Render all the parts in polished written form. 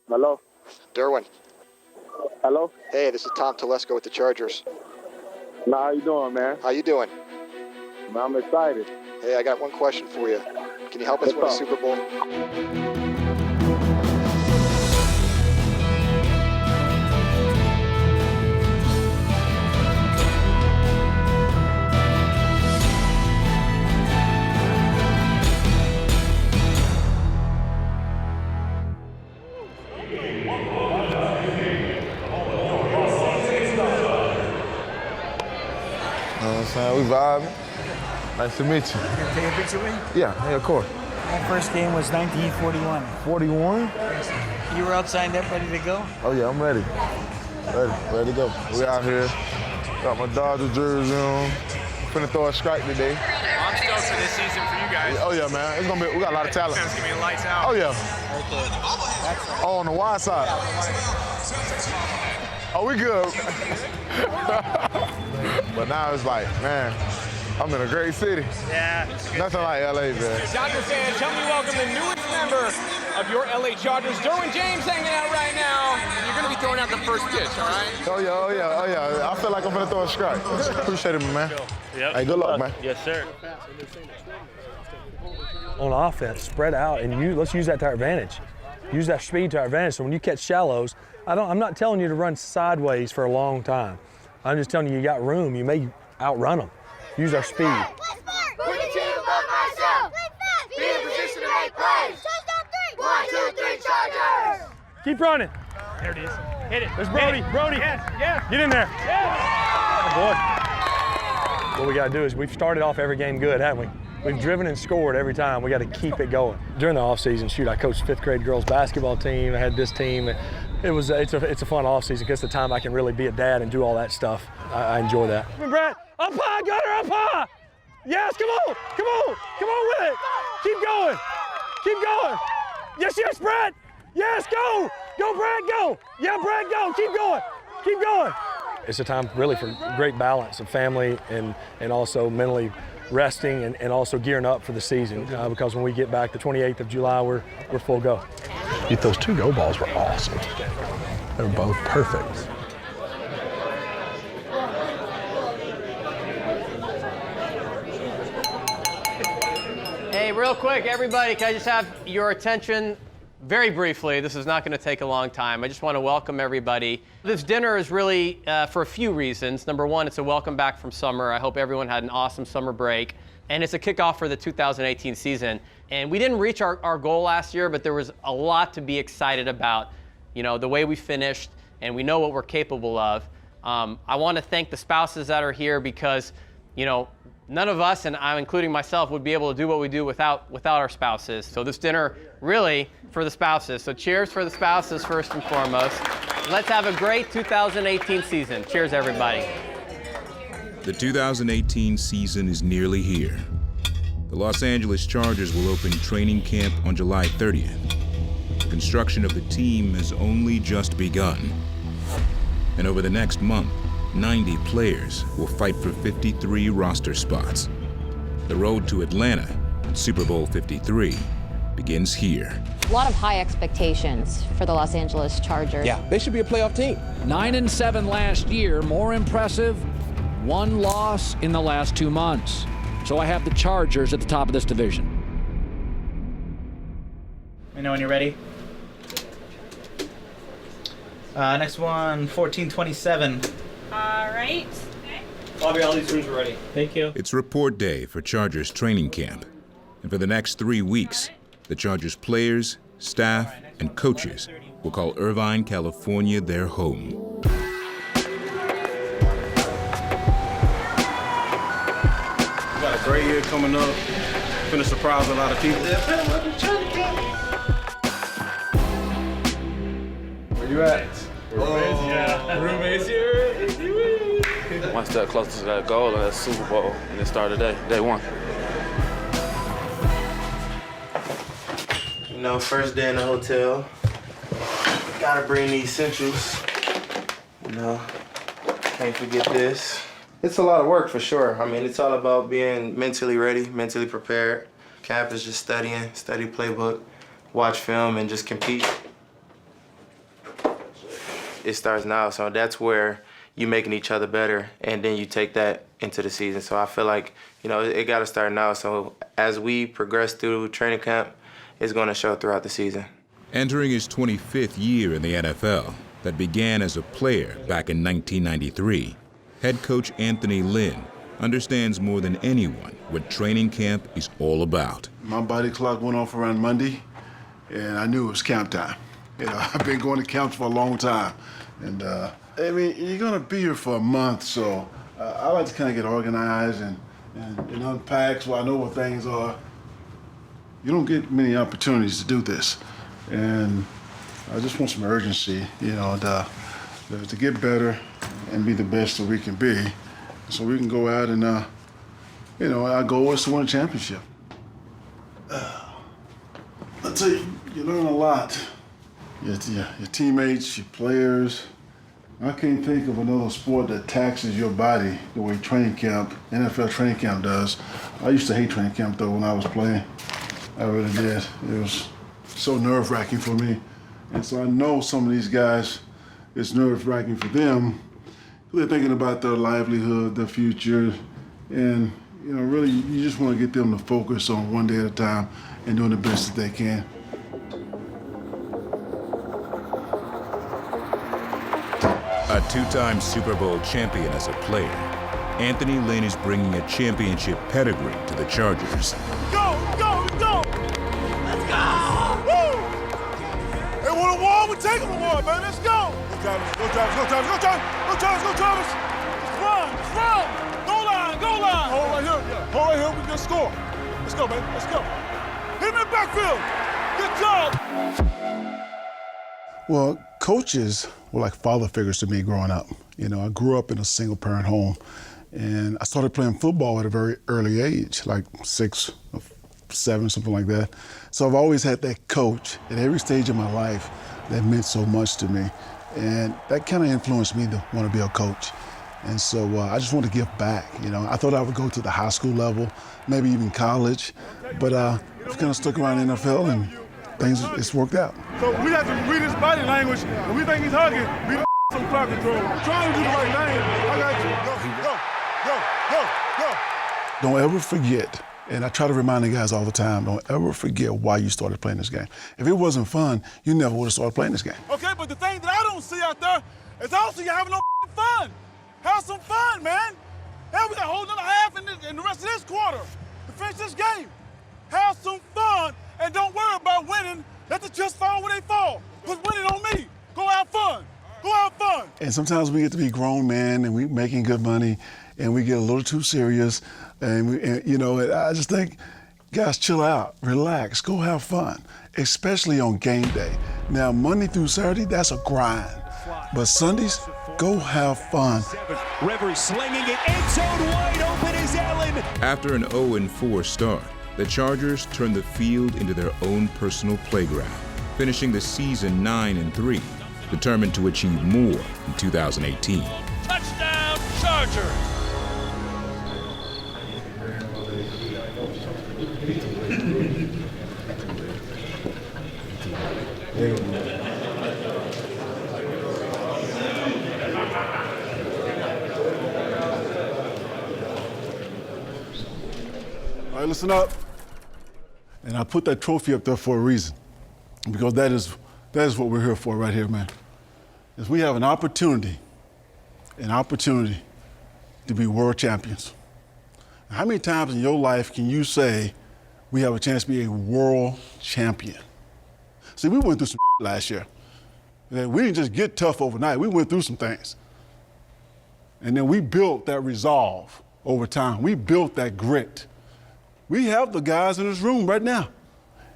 Hello? Derwin. Hello? Hey, this is Tom Telesco with the Chargers. Now, how you doing, man? How you doing? Man, I'm excited. Hey, I got one question for you. Can you help us win a Super Bowl? We vibing. Nice to meet you. Can I take a picture with you? Yeah, of course. My first game was 1941. 41? You were all signed up, ready to go? Oh yeah, I'm ready. Ready to go. We out here. Got my Dodger jersey on. Finna throw a strike today. I'm stoked for this season for you guys. Oh yeah, man. It's gonna be. We got a lot of talent. It's gonna be lights out. Oh yeah. Oh, on the wide side. Oh, we good. But now it's like, man, I'm in a great city. Yeah. Nothing like LA, man. Dodger fans, help me welcome the newest member of your LA Chargers, Derwin James, hanging out right now. You're gonna be throwing out the first pitch, all right? Oh yeah. I feel like I'm gonna throw a strike. Appreciate it, man. Yep. Hey, good luck, man. Yes, sir. On offense, spread out, and let's use that to our advantage. Use that speed to our advantage. So when you catch shallows, I'm not telling you to run sideways for a long time. I'm just telling you got room. You may outrun them. Use our speed. Keep running. There it is. Hit it. There's Brody. Brody. Yes. Get in there. Yes. Oh, boy. What we got to do is we've started off every game good, haven't we? We've driven and scored every time. We got to keep it going. During the offseason, shoot, I coached fifth grade girls basketball team. I had this team. It's a fun offseason because the time I can really be a dad and do all that stuff. I enjoy that. Come on, Brett. Up high, Gunner, up high. Yes, come on with it. Keep going. Yes, Brett. Yes, go, Brett, go. Yeah, Brett, go. Keep going. It's a time really for great balance of family and also mentally resting and also gearing up for the season because when we get back the 28th of July, we're full go. Those 2 go balls were awesome. They were both perfect. Hey, real quick, everybody, can I just have your attention very briefly? This is not going to take a long time. I just want to welcome everybody. This dinner is really for a few reasons. Number one, it's a welcome back from summer. I hope everyone had an awesome summer break. And it's a kickoff for the 2018 season. And we didn't reach our goal last year, but there was a lot to be excited about. You know, the way we finished, and we know what we're capable of. I want to thank the spouses that are here because, you know, none of us, and I'm including myself, would be able to do what we do without our spouses. So this dinner, really, for the spouses. So cheers for the spouses first and foremost. Let's have a great 2018 season. Cheers, everybody. The 2018 season is nearly here. The Los Angeles Chargers will open training camp on July 30th. The construction of the team has only just begun. And over the next month, 90 players will fight for 53 roster spots. The road to Atlanta, Super Bowl 53, begins here. A lot of high expectations for the Los Angeles Chargers. Yeah, they should be a playoff team. 9-7 last year, more impressive. 1 loss in the last 2 months. So I have the Chargers at the top of this division. Let me know when you're ready. Next one, 1427. All right. Okay. Bobby, all these rooms are ready. Thank you. It's report day for Chargers training camp. And for the next 3 weeks, the Chargers players, staff, and coaches will call Irvine, California their home. Great year coming up. Gonna surprise a lot of people. Where you at? Roommates here. One step closer to that goal, and that's Super Bowl, and it started day one. You know, first day in the hotel. Gotta bring the essentials. You know, can't forget this. It's a lot of work for sure. I mean, it's all about being mentally ready, mentally prepared. Camp is just studying, study playbook, watch film, and just compete. it starts now. So that's where you're making each other better, and then you take that into the season. So I feel like, you know, it got to start now. So as we progress through training camp, it's going to show throughout the season. Entering his 25th year in the NFL that began as a player back in 1993, head coach Anthony Lynn understands more than anyone what training camp is all about. My body clock went off around Monday, and I knew it was camp time. You know, I've been going to camps for a long time. And, I mean, you're going to be here for a month, so I like to kind of get organized and unpack so I know what things are. You don't get many opportunities to do this. And I just want some urgency, you know, to get better and be the best that we can be so we can go out and, you know, our goal is to win a championship. I tell you, you learn a lot. Your teammates, your players. I can't think of another sport that taxes your body the way training camp, NFL training camp does. I used to hate training camp, though, when I was playing. I really did. It was so nerve-wracking for me. And so I know some of these guys, it's nerve-wracking for them. They're thinking about their livelihood, their future, and, you know, really, you just want to get them to focus on one day at a time and doing the best that they can. A two-time Super Bowl champion as a player, Anthony Lynn is bringing a championship pedigree to the Chargers. Go! Let's go! Woo! They want a war, we take them to war, man. Let's go! Go Travis, go Travis, go Travis, go Travis, go Travis, go Travis! Let's run! Go line! Hold right here, we can score. Let's go, man, let's go. Hit him in the backfield. Good job! Well, coaches were like father figures to me growing up. You know, I grew up in a single-parent home, and I started playing football at a very early age, like 6 or 7, something like that. So I've always had that coach at every stage of my life that meant so much to me, and that kind of influenced me to want to be a coach. And so I just wanted to give back. You know, I thought I would go to the high school level, maybe even college, but I've kind of stuck around the NFL, and things, it's worked out. So we have to read his body language, and we think he's hugging. We some crowd control. We're trying to do the right thing. I got you. Go. Don't ever forget, and I try to remind the guys all the time, don't ever forget why you started playing this game. If it wasn't fun, you never would have started playing this game. Okay, but the thing that I don't see out there is I don't see you having no fun. Have some fun, man. Hell, we got a whole another half in the rest of this quarter to finish this game. Have some fun, and don't worry about winning. Let the chips fall where they fall. Put winning on me. Go have fun. Go have fun. And sometimes we get to be grown men, and we making good money, and we get a little too serious. And you know, I just think, guys, chill out, relax, go have fun, especially on game day. Now, Monday through Saturday, that's a grind. But Sundays, go have fun. Rivers slinging it, end zone wide open is Allen. After an 0-4 start, the Chargers turned the field into their own personal playground, finishing the season 9-3, determined to achieve more in 2018. Touchdown, Chargers! All right, listen up. And I put that trophy up there for a reason, because that is what we're here for right here, man. Is we have an opportunity to be world champions. How many times in your life can you say we have a chance to be a world champion? See, we went through some last year. We didn't just get tough overnight. We went through some things. And then we built that resolve over time. We built that grit. We have the guys in this room right now.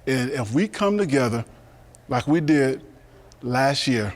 And if we come together like we did last year,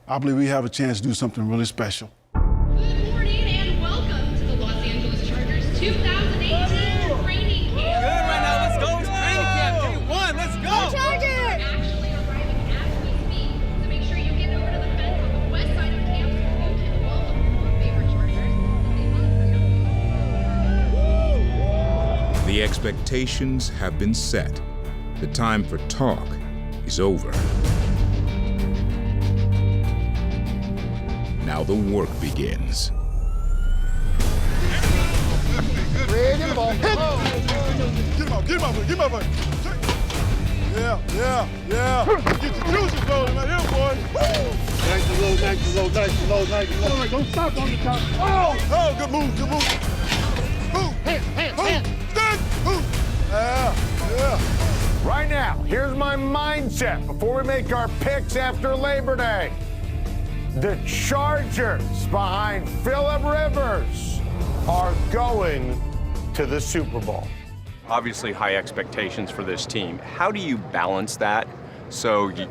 I believe we have a chance to do something really special. Good morning and welcome to the Los Angeles Chargers 2018 training camp. Good right now, let's go. It's training camp, day one, let's go. Go Chargers! Actually arriving as we speak, so make sure you get over to the fence on the west side of camp so you can welcome your favorite Chargers. The expectations have been set. The time for talk is over. Now the work begins. Get him out, get him out, get him out. Yeah. Get your juices flowing right here, boy. Nice and low. Don't stop on the top. Oh, good move. Move. Hand. Yeah. Right now, here's my mindset before we make our picks after Labor Day. The Chargers behind Phillip Rivers are going to the Super Bowl. Obviously high expectations for this team. How do you balance that? So you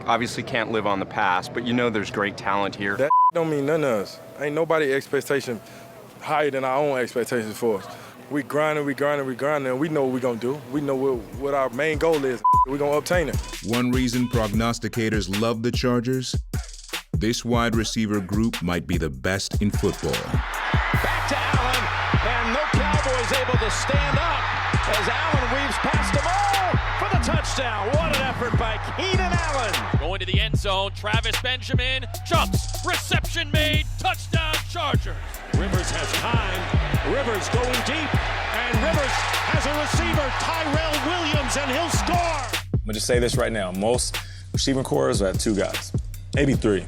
obviously can't live on the past, but you know there's great talent here. That don't mean none of us. Ain't nobody expectation higher than our own expectations for us. We grinding, and we know what we're gonna do. We know what our main goal is. We're gonna obtain it. One reason prognosticators love the Chargers, this wide receiver group might be the best in football. Back to Allen, and no Cowboys able to stand up as Allen weaves past them all for the touchdown. What an effort by Keenan Allen. Going to the end zone, Travis Benjamin jumps, reception made, touchdown Chargers. Rivers has time, Rivers going deep, and Rivers has a receiver, Tyrell Williams, and he'll score. I'm gonna just say this right now, most receiving corps are at 2 guys, maybe 3.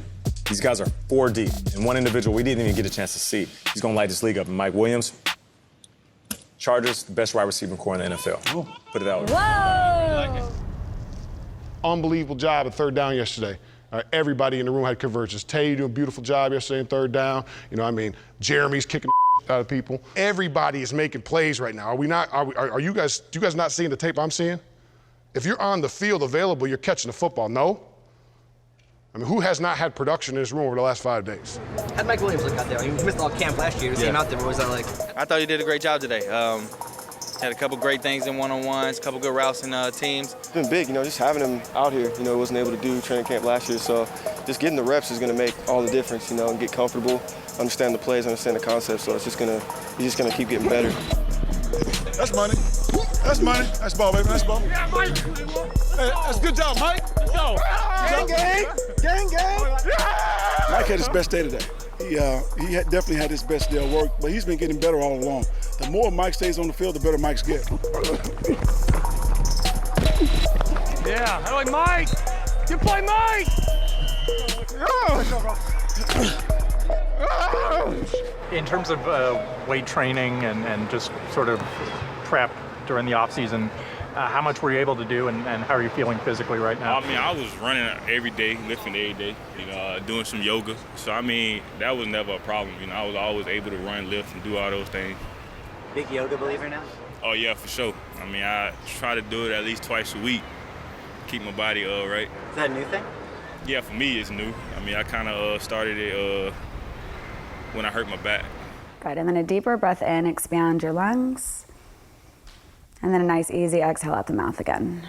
These guys are 4 deep, and one individual we didn't even get a chance to see. He's gonna light this league up, and Mike Williams, Chargers, the best wide receiving corps in the NFL. Put it that way. Whoa! Unbelievable job at third down yesterday. Everybody in the room had convergence. Tay doing a beautiful job yesterday in third down. Jeremy's kicking the out of people. Everybody is making plays right now. Are we not? Are you guys? Do you guys not seeing the tape I'm seeing? If you're on the field available, you're catching the football. No. I mean, who has not had production in this room over the last 5 days? How'd Mike Williams look out there? He missed all camp last year. To see him out there, what was that like? I thought he did a great job today. Had a couple great things in one-on-ones, a couple good routes in teams. It's been big, just having him out here, he wasn't able to do training camp last year, so just getting the reps is going to make all the difference, and get comfortable, understand the plays, understand the concepts, so he's just going to keep getting better. That's money. That's ball, baby. That's ball. Yeah, Mike. Hey, that's a good job, Mike. Let's go. Gang. Mike had his best day today. He definitely had his best day of work, but he's been getting better all along. The more Mike stays on the field, the better Mike's get. Yeah, I like Mike. You play Mike. In terms of weight training and just sort of prep during the off season, how much were you able to do, and how are you feeling physically right now? I was running every day, lifting every day, doing some yoga. So, that was never a problem. I was always able to run, lift, and do all those things. Big yoga believer now? Oh, yeah, for sure. I try to do it at least twice a week, keep my body right. Is that a new thing? Yeah, for me, it's new. I kind of started it when I hurt my back. Good, and then a deeper breath in, expand your lungs. And then a nice easy exhale out the mouth again.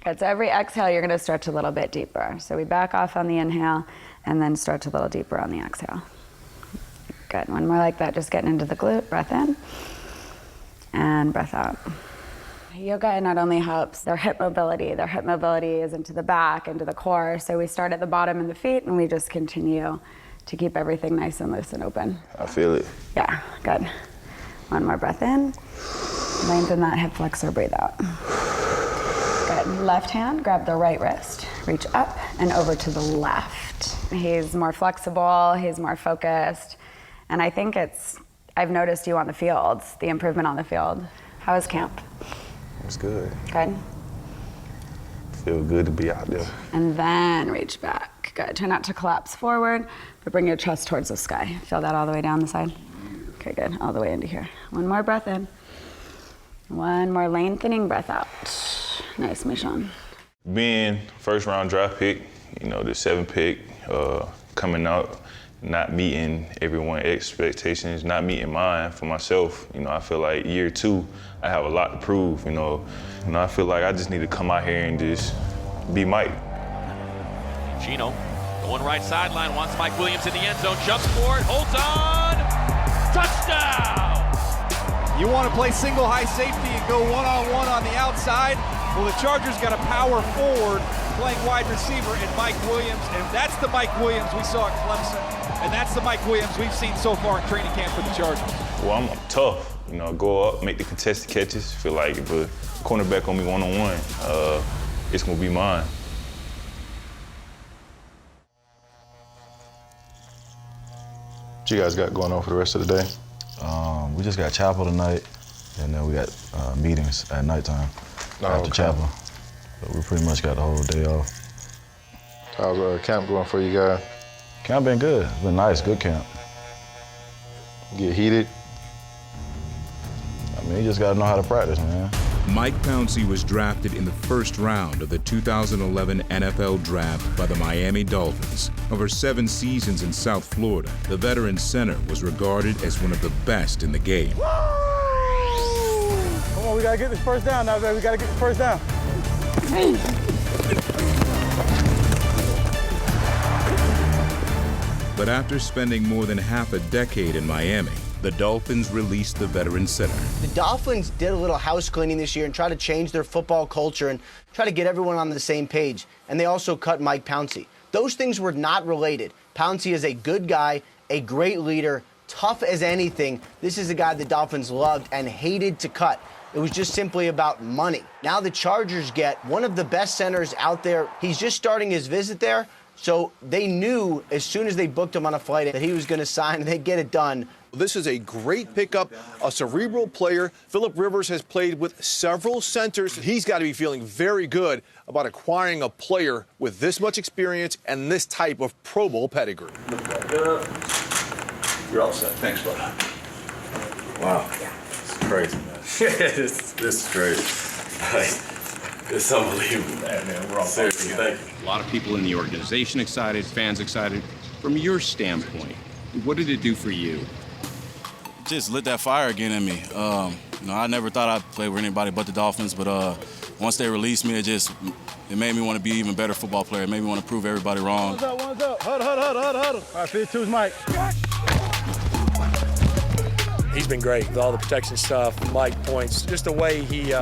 Good, so every exhale you're gonna stretch a little bit deeper. So we back off on the inhale and then stretch a little deeper on the exhale. Good, one more like that, just getting into the glute, breath in and breath out. Yoga not only helps their hip mobility is into the back, into the core. So we start at the bottom in the feet and we just continue to keep everything nice and loose and open. I feel it. Yeah, good. One more breath in. Lengthen that hip flexor, breathe out. Good. Left hand, grab the right wrist. Reach up and over to the left. He's more flexible, he's more focused. And I think I've noticed you on the field, the improvement on the field. How was camp? It's good. Good. Feel good to be out there. And then reach back. Good. Try not to collapse forward, but bring your chest towards the sky. Feel that all the way down the side? Okay, good. All the way into here. One more breath in. One more lengthening breath out. Nice, Michon. Being first round draft pick, the 7th pick, coming out, not meeting everyone's expectations, not meeting mine for myself. I feel like year 2, I have a lot to prove. I feel like I just need to come out here and just be Mike. Gino going right sideline, wants Mike Williams in the end zone, jumps for it, holds on, touchdown! You want to play single high safety and go one-on-one on the outside? Well, the Chargers got a power forward playing wide receiver in Mike Williams, and that's the Mike Williams we saw at Clemson, and that's the Mike Williams we've seen so far in training camp for the Chargers. Well, I'm tough. You know, go up, make the contested catches. Feel like if a cornerback on me one-on-one, it's gonna be mine. What you guys got going on for the rest of the day? We just got chapel tonight, and then we got meetings at nighttime after chapel. So we pretty much got the whole day off. How's camp going for you guys? Camp been good. It's been nice, good camp. Get heated? I mean, you just gotta know how to practice, man. Mike Pouncey was drafted in the first round of the 2011 NFL Draft by the Miami Dolphins. Over 7 seasons in South Florida, the veteran center was regarded as one of the best in the game. Come on, we gotta get this first down now, baby. We gotta get the first down. But after spending more than half a decade in Miami, the Dolphins released the veteran center. The Dolphins did a little house cleaning this year and tried to change their football culture and try to get everyone on the same page. And they also cut Mike Pouncey. Those things were not related. Pouncey is a good guy, a great leader, tough as anything. This is a guy the Dolphins loved and hated to cut. It was just simply about money. Now the Chargers get one of the best centers out there. He's just starting his visit there, so they knew as soon as they booked him on a flight that he was going to sign and they'd get it done. This is a great pickup, a cerebral player. Phillip Rivers has played with several centers. He's got to be feeling very good about acquiring a player with this much experience and this type of Pro Bowl pedigree. Look back up. You're all set. Thanks, brother. Wow. It's crazy, man. this is crazy. It's unbelievable, man. We're all seriously. Thank you. A lot of people in the organization excited, fans excited. From your standpoint, what did it do for you? Just lit that fire again in me. I never thought I'd play with anybody but the Dolphins, but once they released me, it made me want to be an even better football player. It made me want to prove everybody wrong. One's up. Huddle. All right, feed two's Mike. He's been great with all the protection stuff. Mike points, just the way he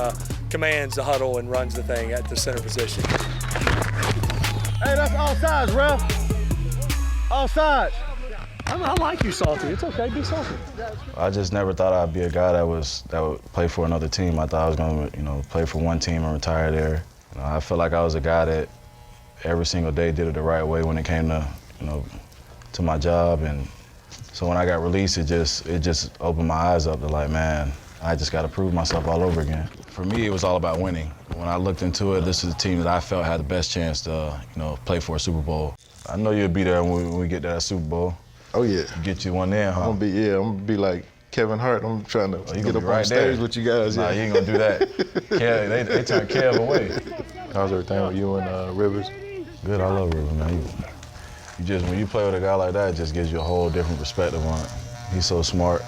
commands the huddle and runs the thing at the center position. Hey, that's all sides, ref. All sides. I like you, Salty. It's okay, be salty. I just never thought I'd be a guy that would play for another team. I thought I was going to, play for one team and retire there. I felt like I was a guy that every single day did it the right way when it came to, to my job. And so when I got released, it just opened my eyes up to like, man, I just got to prove myself all over again. For me, it was all about winning. When I looked into it, this is a team that I felt had the best chance to, play for a Super Bowl. I know you'll be there when we get to that Super Bowl. Oh yeah, get you one there, huh? I'm gonna be like Kevin Hart. I'm trying to get up right on stage with you guys. Nah, you ain't gonna do that. Kev, they turn Kev away. How's everything with you and Rivers? Good, I love Rivers, man. When you play with a guy like that, it just gives you a whole different perspective on it. He's so smart.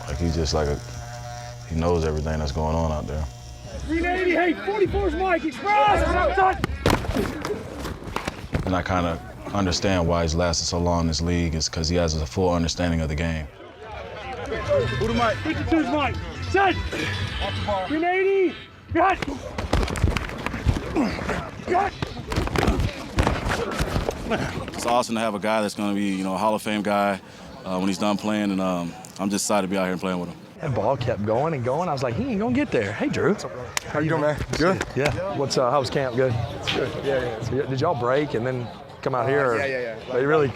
Like he's just like he knows everything that's going on out there. 380, hey, 44's Mike, express! And I kind of understand why he's lasted so long in this league is because he has a full understanding of the game. Who the Mike? 52's Mike. Set! 380! Got! It's awesome to have a guy that's going to be, a Hall of Fame guy when he's done playing, and I'm just excited to be out here and playing with him. That ball kept going and going. I was like, he ain't gonna get there. Hey, Drew. How you doing, man? Good. Yeah. What's how was camp? Good. It's good. Yeah. So did y'all break and then come out here? Yeah. They really.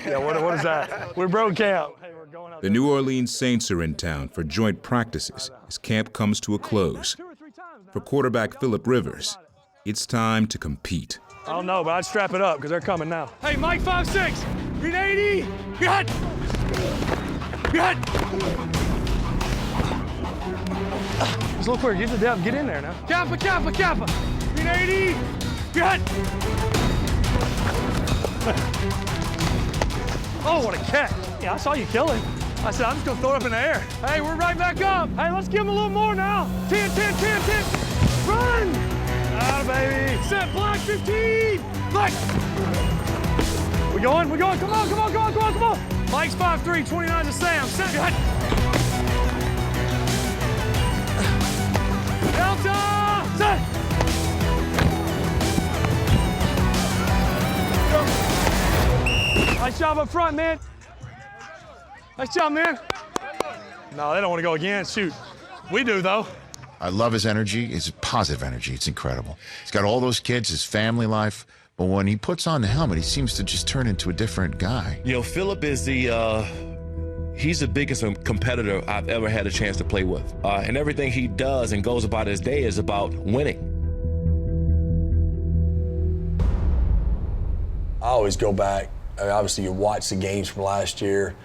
Yeah. What is that? We broke camp. The New Orleans Saints are in town for joint practices as camp comes to a close. For quarterback Phillip Rivers, it's time to compete. I don't know, but I'd strap it up because they're coming now. Hey, Mike 5'6", 380. Got. Just a little quicker. Get the depth. Get in there now. Kappa. 380. Got. Oh, what a catch. Yeah, I saw you kill him. I said, I'm just going to throw it up in the air. Hey, we're right back up. Hey, let's give him a little more now. 10. Run. Ah, baby. Set, block, 15. Black. We going. Come on. Mike's 5'3", 29's a Sam. Set. Got. Delta. Set. Nice job up front, man. Nice job, man. No, they don't want to go again. Shoot. We do, though. I love his energy, his positive energy. It's incredible. He's got all those kids, his family life, but when he puts on the helmet, he seems to just turn into a different guy. You know, Philip is he's the biggest competitor I've ever had a chance to play with. And everything he does and goes about his day is about winning. I always go back. I mean, obviously, you watch the games from last year.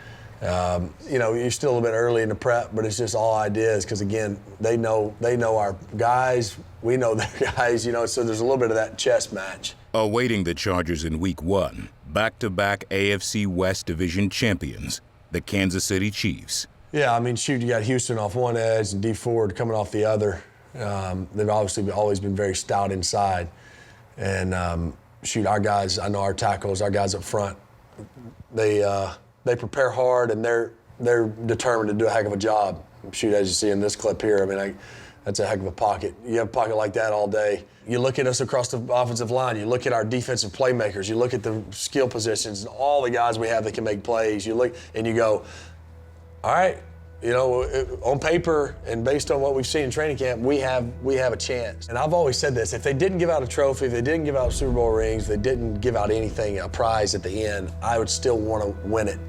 You know, you're still a little bit early in the prep, but it's just all ideas because, again, they know our guys. We know their guys, you know, so there's a little bit of that chess match. Awaiting the Chargers in Week 1, back-to-back AFC West Division champions, the Kansas City Chiefs. Yeah, I mean, shoot, you got Houston off one edge and D Ford coming off the other. They've obviously always been very stout inside. And, shoot, our guys, I know our tackles, our guys up front, they prepare hard and they're determined to do a heck of a job. Shoot, as you see in this clip here, I mean, that's a heck of a pocket. You have a pocket like that all day. You look at us across the offensive line, you look at our defensive playmakers, you look at the skill positions, and all the guys we have that can make plays. You look and you go, all right, you know, on paper and based on what we've seen in training camp, we have a chance. And I've always said this, if they didn't give out a trophy, if they didn't give out Super Bowl rings, if they didn't give out anything, a prize at the end, I would still want to win it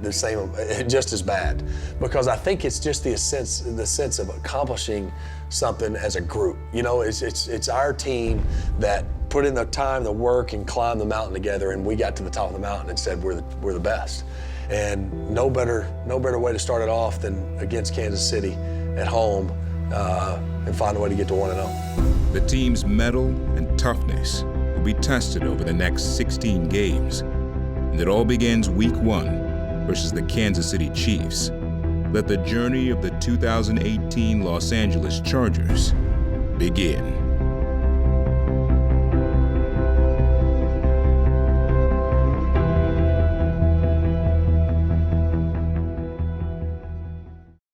the same, just as bad. Because I think it's just the sense of accomplishing something as a group. You know, it's our team that put in the time, the work, and climbed the mountain together, and we got to the top of the mountain and said we're the best. And no better way to start it off than against Kansas City at home and find a way to get to 1-0. The team's mettle and toughness will be tested over the next 16 games. And it all begins Week 1 versus the Kansas City Chiefs. Let the journey of the 2018 Los Angeles Chargers begin.